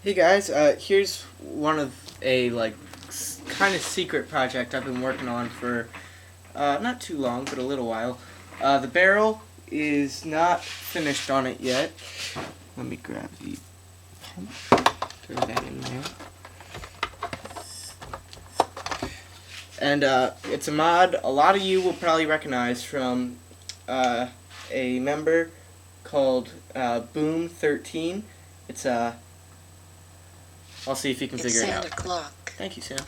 Hey guys, here's one of a kind of secret project I've been working on for not too long, but a little while. The barrel is not finished on it yet. Let me grab the pump, throw that in there. And it's a mod a lot of you will probably recognize from a member called Boom13. It's I'll see if you can figure it out. It's o'clock. Thank you, Sam.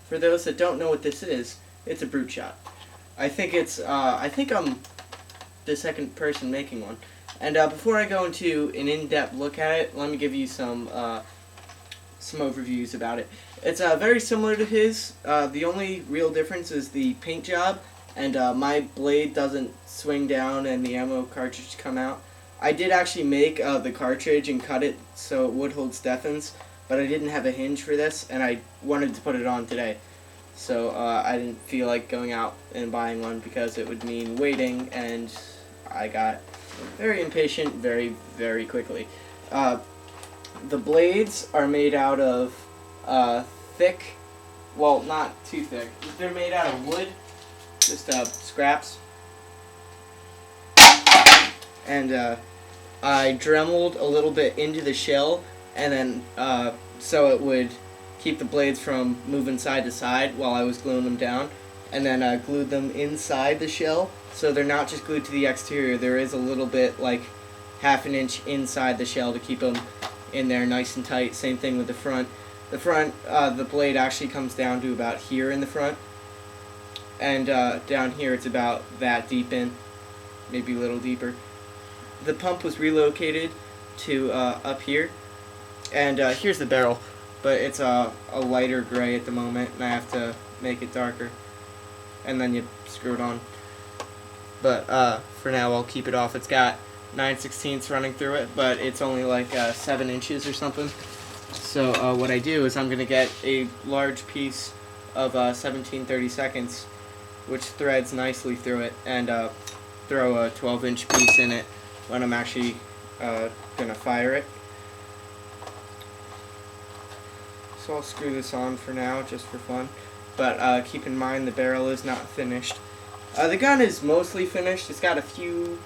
For those that don't know what this is, it's a brute shot. I think I'm the second person making one. And before I go into an in-depth look at it, let me give you some overviews about it. It's very similar to his. The only real difference is the paint job, and my blade doesn't swing down and the ammo cartridge come out. I did actually make the cartridge and cut it so it would hold Stephens, but I didn't have a hinge for this, and I wanted to put it on today. So I didn't feel like going out and buying one because it would mean waiting, and I got very impatient very, very quickly. The blades are made out of thick, well, not too thick. They're made out of wood, just scraps. And I dremeled a little bit into the shell, and then so it would keep the blades from moving side to side while I was gluing them down, and then glued them inside the shell, so they're not just glued to the exterior. There is a little bit, like half an inch inside the shell to keep them in there nice and tight. Same thing with the front. The blade actually comes down to about here in the front, and down here it's about that deep in, maybe a little deeper. The pump was relocated to up here, and here's the barrel, but it's a lighter gray at the moment, and I have to make it darker, and then you screw it on. But for now I'll keep it off. It's got 9/16 running through it, but it's only like 7 inches or something. So what I do is I'm going to get a large piece of 17/32, which threads nicely through it, and throw a 12-inch piece in it when I'm actually going to fire it. So I'll screw this on for now, just for fun. But keep in mind the barrel is not finished. The gun is mostly finished. It's got a few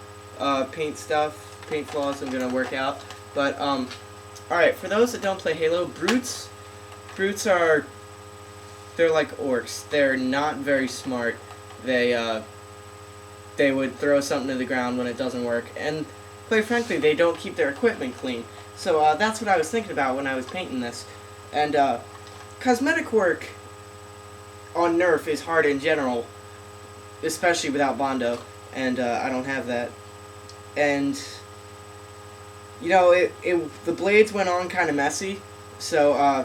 paint flaws I'm going to work out. But, alright, for those that don't play Halo, brutes are, they're like orcs. They're not very smart. They would throw something to the ground when it doesn't work, and quite frankly, they don't keep their equipment clean. So that's what I was thinking about when I was painting this. And cosmetic work on Nerf is hard in general, especially without Bondo, and I don't have that. And you know, the blades went on kind of messy, so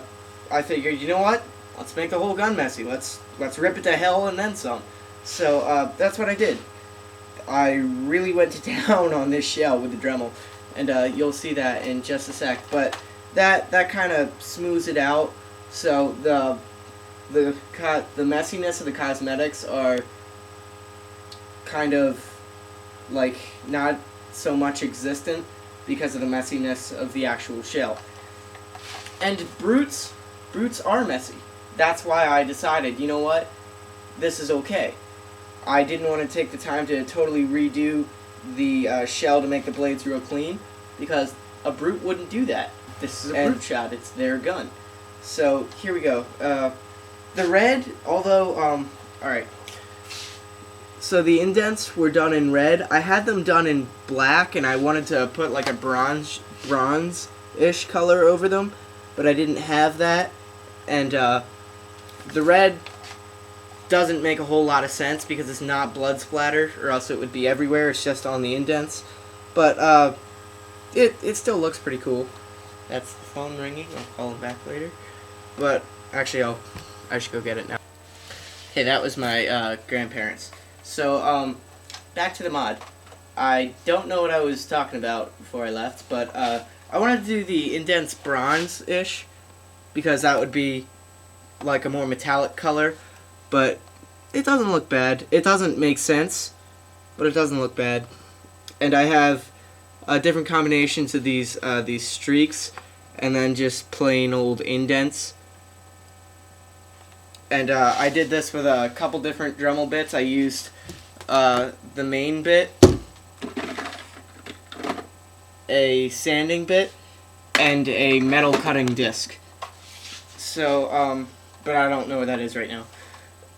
I figured, you know what? Let's make the whole gun messy. Let's rip it to hell and then some. So that's what I did. I really went to town on this shell with the Dremel, and you'll see that in just a sec. But that kind of smooths it out, so the messiness of the cosmetics are kind of like not so much existent because of the messiness of the actual shell. And brutes are messy. That's why I decided, you know what, this is okay. I didn't want to take the time to totally redo the shell to make the blades real clean, because a brute wouldn't do that. This is a brute shot. It's their gun. So here we go. The red, although alright. So the indents were done in red. I had them done in black, and I wanted to put like a bronze-ish color over them, but I didn't have that. And the red doesn't make a whole lot of sense because it's not blood splatter, or else it would be everywhere. It's just on the indents. But it still looks pretty cool. That's the phone ringing. I'll call him back later. But actually, I should go get it now. Okay, that was my grandparents. So back to the mod. I don't know what I was talking about before I left, but I wanted to do the indents bronze-ish because that would be like a more metallic color. But it doesn't look bad. It doesn't make sense, but it doesn't look bad. And I have different combinations of these streaks, and then just plain old indents. And I did this with a couple different Dremel bits. I used the main bit, a sanding bit, and a metal cutting disc. So, but I don't know what that is right now.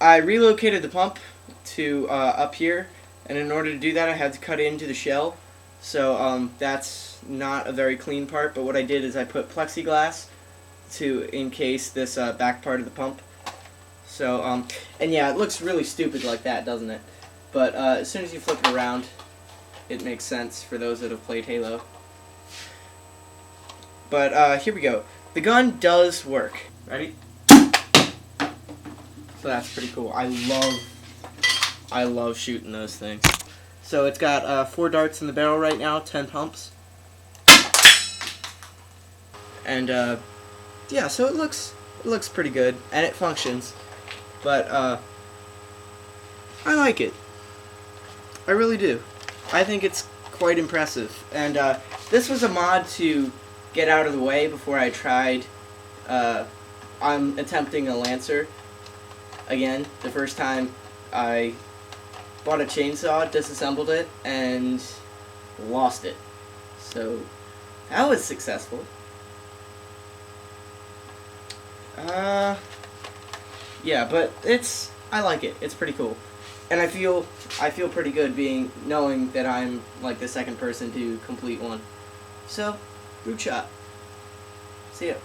I relocated the pump to up here, and in order to do that I had to cut into the shell. So that's not a very clean part, but what I did is I put plexiglass to encase this back part of the pump. So, and yeah, it looks really stupid like that, doesn't it? But as soon as you flip it around, it makes sense for those that have played Halo. But here we go. The gun does work. Ready? So that's pretty cool. I love shooting those things. So it's got 4 darts in the barrel right now, 10 pumps. And yeah, so it looks pretty good, and it functions. But I like it. I really do. I think it's quite impressive. And this was a mod to get out of the way before I tried. I'm attempting a Lancer again. The first time I bought a chainsaw, disassembled it, and lost it. So that was successful. Yeah, but I like it. It's pretty cool. And I feel pretty good knowing that I'm like the second person to complete one. So, root shot. See ya.